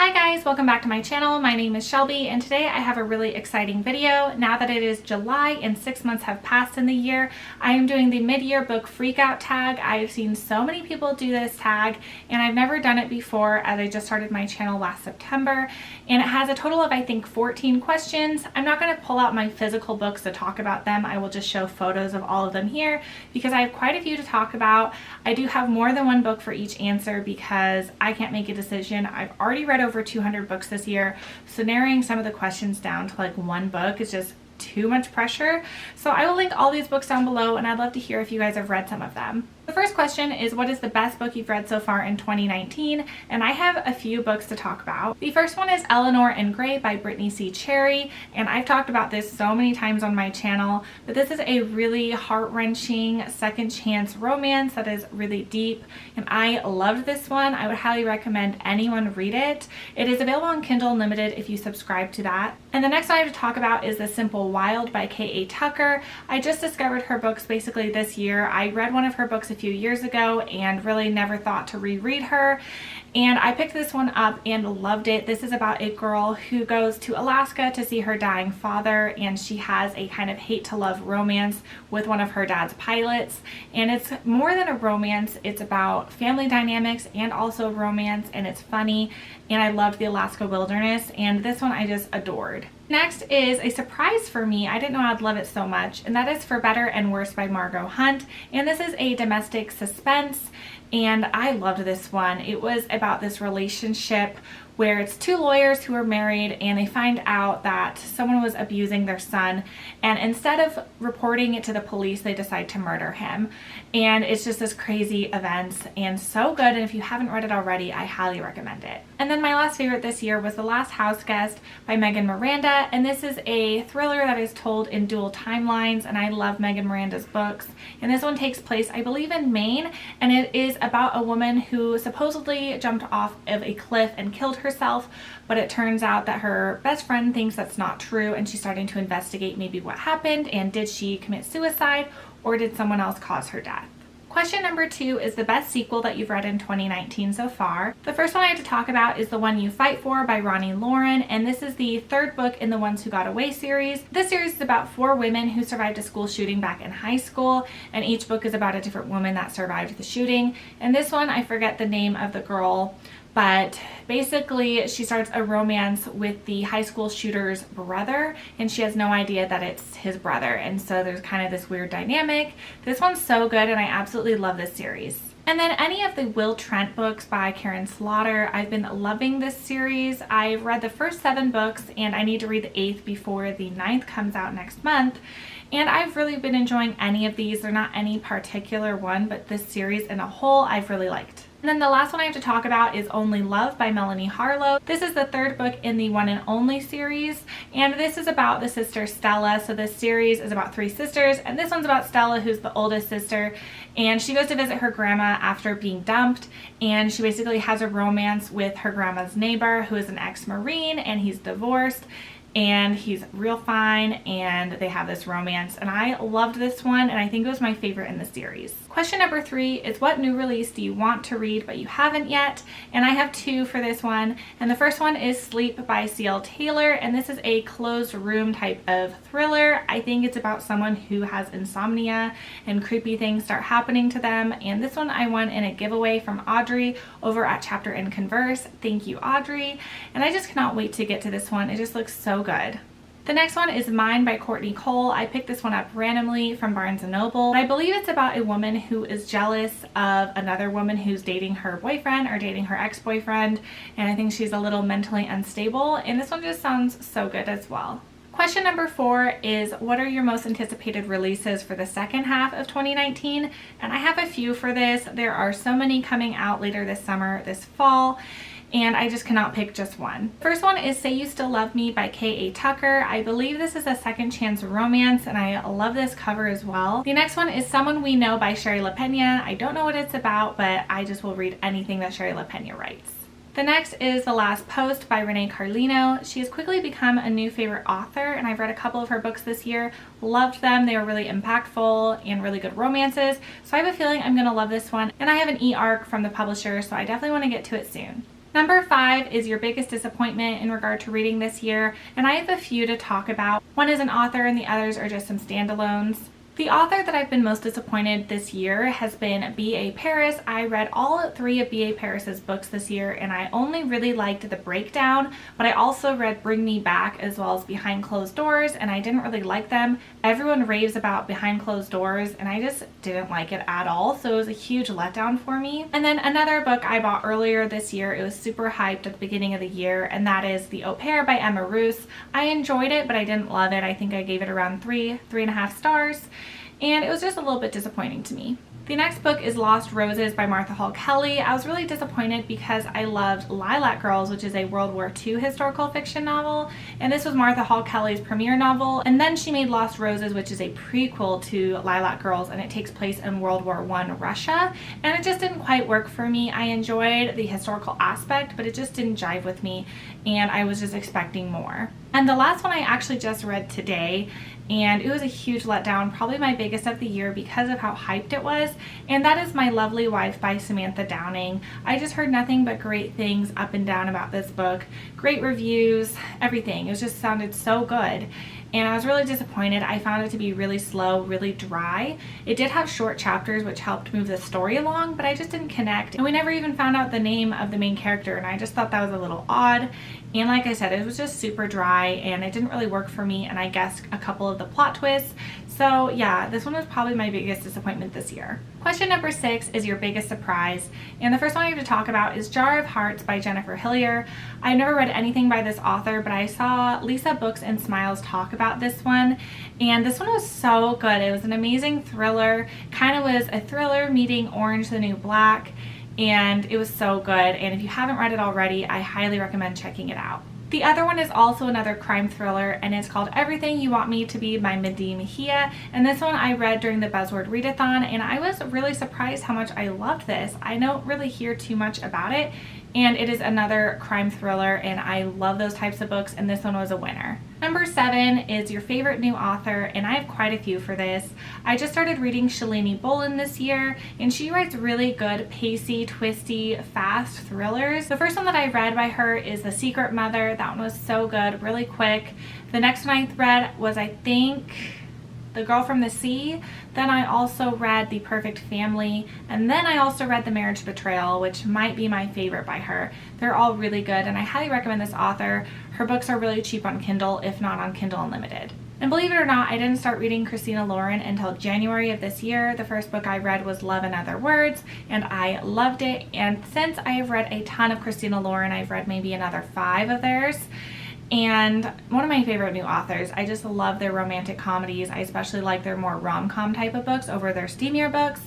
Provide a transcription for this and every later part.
Hi guys, welcome back to my channel. My name is Shelby and today I have a really exciting video. Now that it is July and 6 months have passed in the year, I am doing the mid-year book Freakout tag. I've seen so many people do this tag and I've never done it before as I just started my channel last September, and it has a total of I think 14 questions. I'm not going to pull out my physical books to talk about them. I will just show photos of all of them here because I have quite a few to talk about. I do have more than one book for each answer because I can't make a decision. I've already read over 200 books this year, so narrowing some of the questions down to like one book is just too much pressure. So I will link all these books down below and I'd love to hear if you guys have read some of them. The first question is, what is the best book you've read so far in 2019? And I have a few books to talk about. The first one is Eleanor and Gray by Brittany C. Cherry, and I've talked about this so many times on my channel, but this is a really heart-wrenching second chance romance that is really deep, and I loved this one. I would highly recommend anyone read it. It is available on Kindle Unlimited if you subscribe to that. And the next one I have to talk about is The Simple Wild by K.A. Tucker. I just discovered her books basically this year. I read one of her books a few years ago and really never thought to reread her, and I picked this one up and loved it. This is about a girl who goes to Alaska to see her dying father, and she has a kind of hate to love romance with one of her dad's pilots, and it's more than a romance. It's about family dynamics and also romance, and it's funny, and I loved the Alaska wilderness, and this one I just adored. Next is a surprise for me. I didn't know I'd love it so much, and that is For Better and Worse by Margot Hunt, and this is a domestic suspense, and I loved this one. It was about this relationship where it's two lawyers who are married and they find out that someone was abusing their son, and instead of reporting it to the police, they decide to murder him. And it's just this crazy events and so good, and if you haven't read it already, I highly recommend it. And then my last favorite this year was The Last Houseguest by Megan Miranda, and this is a thriller that is told in dual timelines, and I love Megan Miranda's books. And this one takes place, I believe, in Maine, and it is about a woman who supposedly jumped off of a cliff and killed herself, but it turns out that her best friend thinks that's not true, and she's starting to investigate maybe what happened, and did she commit suicide or did someone else cause her death? Question number 2 is the best sequel that you've read in 2019 so far. The first one I have to talk about is The One You Fight For by Shalini Lauren, and this is the third book in the Ones Who Got Away series. This series is about 4 women who survived a school shooting back in high school, and each book is about a different woman that survived the shooting. And this one, I forget the name of the girl, but basically she starts a romance with the high school shooter's brother, and she has no idea that it's his brother, and so there's kind of this weird dynamic. This one's so good and I absolutely love this series. And then any of the Will Trent books by Karen Slaughter. I've been loving this series. I've read the first 7 books and I need to read the 8th before the 9th comes out next month. And I've really been enjoying any of these. They're not any particular one, but this series in a whole I've really liked. And then the last one I have to talk about is Only Love by Melanie Harlow. This is the 3rd book in the One and Only series, and this is about the sister Stella. So this series is about 3 sisters, and this one's about Stella, who's the oldest sister, and she goes to visit her grandma after being dumped, and she basically has a romance with her grandma's neighbor, who is an ex-Marine, and he's divorced. And he's real fine, and they have this romance, and I loved this one, and I think it was my favorite in the series. Question number 3 is, what new release do you want to read but you haven't yet? And I have 2 for this one, and the first one is Sleep by C.L. Taylor, and this is a closed room type of thriller. I think it's about someone who has insomnia and creepy things start happening to them, and this one I won in a giveaway from Audrey over at Chapter and Converse. Thank you, Audrey, and I just cannot wait to get to this one. It just looks so good. The next one is Mine by Courtney Cole. I picked this one up randomly from Barnes & Noble. I believe it's about a woman who is jealous of another woman who's dating her boyfriend or dating her ex-boyfriend, and I think she's a little mentally unstable, and this one just sounds so good as well. Question number 4 is, what are your most anticipated releases for the second half of 2019? And I have a few for this. There are so many coming out later this summer, this fall, and I just cannot pick just one. First one is Say You Still Love Me by K.A. Tucker. I believe this is a second chance romance, and I love this cover as well. The next one is Someone We Know by Sherry LaPena. I don't know what it's about, but I just will read anything that Sherry LaPena writes. The next is The Last Post by Renee Carlino. She has quickly become a new favorite author, and I've read a couple of her books this year. Loved them. They were really impactful and really good romances, so I have a feeling I'm going to love this one, and I have an e-arc from the publisher, so I definitely want to get to it soon. Number 5 is your biggest disappointment in regard to reading this year, and I have a few to talk about. One is an author and the others are just some standalones. The author that I've been most disappointed this year has been B.A. Paris. I read all 3 of B.A. Paris's books this year and I only really liked The Breakdown, but I also read Bring Me Back as well as Behind Closed Doors, and I didn't really like them. Everyone raves about Behind Closed Doors and I just didn't like it at all, so it was a huge letdown for me. And then another book I bought earlier this year, it was super hyped at the beginning of the year, and that is The Au Pair by Emma Roos. I enjoyed it, but I didn't love it. I think I gave it around 3.5 stars. And it was just a little bit disappointing to me. The next book is Lost Roses by Martha Hall Kelly. I was really disappointed because I loved Lilac Girls, which is a World War II historical fiction novel, and this was Martha Hall Kelly's premiere novel. And then she made Lost Roses, which is a prequel to Lilac Girls, and it takes place in World War I Russia, and it just didn't quite work for me. I enjoyed the historical aspect, but it just didn't jive with me, and I was just expecting more. And the last one I actually just read today, and it was a huge letdown, probably my biggest of the year because of how hyped it was, and that is My Lovely Wife by Samantha Downing. I just heard nothing but great things up and down about this book. Great reviews, everything. It just sounded so good. And I was really disappointed. I found it to be really slow, really dry. It did have short chapters which helped move the story along, but I just didn't connect. And we never even found out the name of the main character, and I just thought that was a little odd. And like I said, it was just super dry and it didn't really work for me, and I guessed a couple of the plot twists. So yeah, this one was probably my biggest disappointment this year. Question number 6 is your biggest surprise, and the first one I have to talk about is Jar of Hearts by Jennifer Hillier. I've never read anything by this author, but I saw Lisa Books and Smiles talk about this one, and this one was so good. It was an amazing thriller, kind of was a thriller meeting Orange the New Black, and it was so good, and if you haven't read it already, I highly recommend checking it out. The other one is also another crime thriller, and it's called Everything You Want Me to Be by Mindy Mejia, and this one I read during the Buzzword Readathon, and I was really surprised how much I loved this. I don't really hear too much about it, and it is another crime thriller, and I love those types of books, and this one was a winner. Number 7 is your favorite new author, and I have quite a few for this. I just started reading Shalini Bolin this year, and she writes really good, pacey, twisty, fast thrillers. The first one that I read by her is The Secret Mother. That one was so good, really quick. The next one I read was, I think, The Girl from the Sea. Then I also read The Perfect Family, and then I also read The Marriage Betrayal, which might be my favorite by her. They're all really good, and I highly recommend this author. Her books are really cheap on Kindle, if not on Kindle Unlimited. And believe it or not, I didn't start reading Christina Lauren until January of this year. The first book I read was Love and Other Words, and I loved it. And since I have read a ton of Christina Lauren, I've read maybe another 5 of theirs. And one of my favorite new authors. I just love their romantic comedies. I especially like their more rom-com type of books over their steamier books,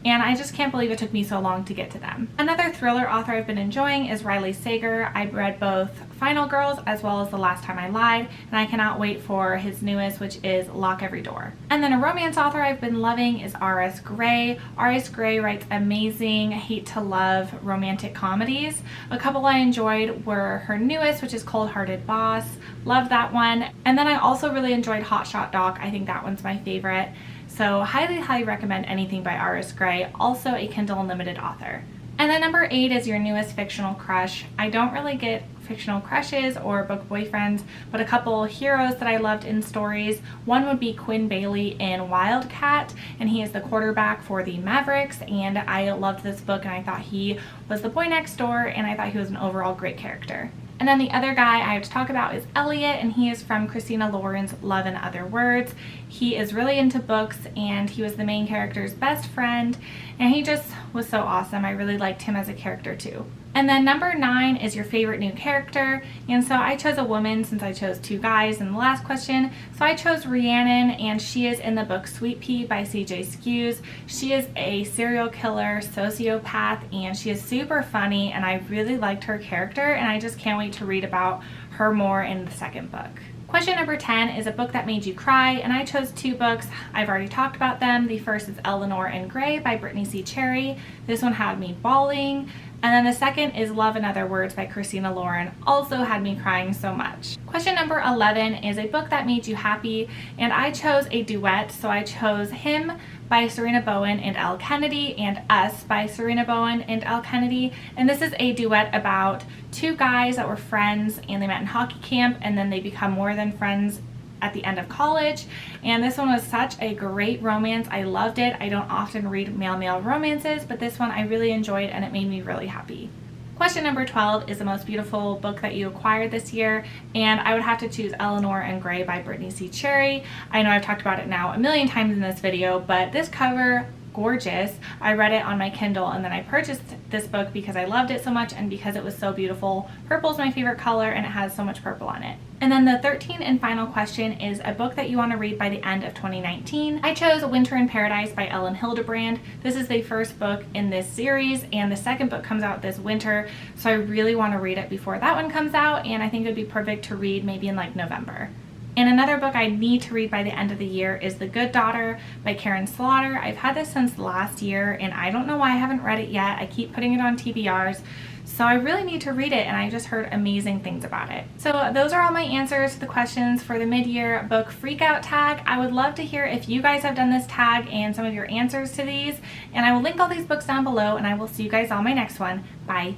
and I just can't believe it took me so long to get to them. Another thriller author I've been enjoying is Riley Sager. I've read both Final Girls as well as The Last Time I Lied, and I cannot wait for his newest, which is Lock Every Door. And then a romance author I've been loving is Aris Gray. Aris Gray writes amazing, hate-to-love romantic comedies. A couple I enjoyed were her newest, which is Cold Hearted Boss. Love that one. And then I also really enjoyed Hot Shot Doc. I think that one's my favorite. So highly recommend anything by Aris Gray, also a Kindle Unlimited author. And then number 8 is your newest fictional crush. I don't really get fictional crushes or book boyfriends, but a couple heroes that I loved in stories. One would be Quinn Bailey in Wildcat, and he is the quarterback for the Mavericks, and I loved this book, and I thought he was the boy next door, and I thought he was an overall great character. And then the other guy I have to talk about is Elliot, and he is from Christina Lauren's Love and Other Words. He is really into books, and he was the main character's best friend, and he just was so awesome. I really liked him as a character too. And then number 9 is your favorite new character, and so I chose a woman since I chose 2 guys in the last question. So I chose Rhiannon, and she is in the book Sweet Pea by C.J. Skews. She is a serial killer sociopath, and she is super funny, and I really liked her character, and I just can't wait to read about her more in the second book. Question number 10 is a book that made you cry, and I chose 2 books. I've already talked about them. The first is Eleanor and Gray by Brittany C. Cherry. This one had me bawling. And then the second is Love in Other Words by Christina Lauren, also had me crying so much. Question number 11 is a book that made you happy, and I chose a duet, so I chose Him by Serena Bowen and Elle Kennedy and Us by Serena Bowen and Elle Kennedy. And this is a duet about two guys that were friends and they met in hockey camp, and then they become more than friends at the end of college. And this one was such a great romance. I loved it. I don't often read male-male romances, but this one I really enjoyed and it made me really happy. Question number 12 is the most beautiful book that you acquired this year, and I would have to choose Eleanor and Gray by Brittany C. Cherry. I know I've talked about it now a million times in this video, but this cover, gorgeous. I read it on my Kindle and then I purchased this book because I loved it so much and because it was so beautiful. Purple is my favorite color and it has so much purple on it. And then the 13th and final question is a book that you want to read by the end of 2019. I chose Winter in Paradise by Ellen Hildebrand. This is the first book in this series and the second book comes out this winter, so I really want to read it before that one comes out, and I think it would be perfect to read maybe in like November. And another book I need to read by the end of the year is The Good Daughter by Karen Slaughter. I've had this since last year and I don't know why I haven't read it yet. I keep putting it on TBRs. So I really need to read it, and I just heard amazing things about it. So those are all my answers to the questions for the mid-year book Freakout tag. I would love to hear if you guys have done this tag and some of your answers to these. And I will link all these books down below, and I will see you guys on my next one. Bye.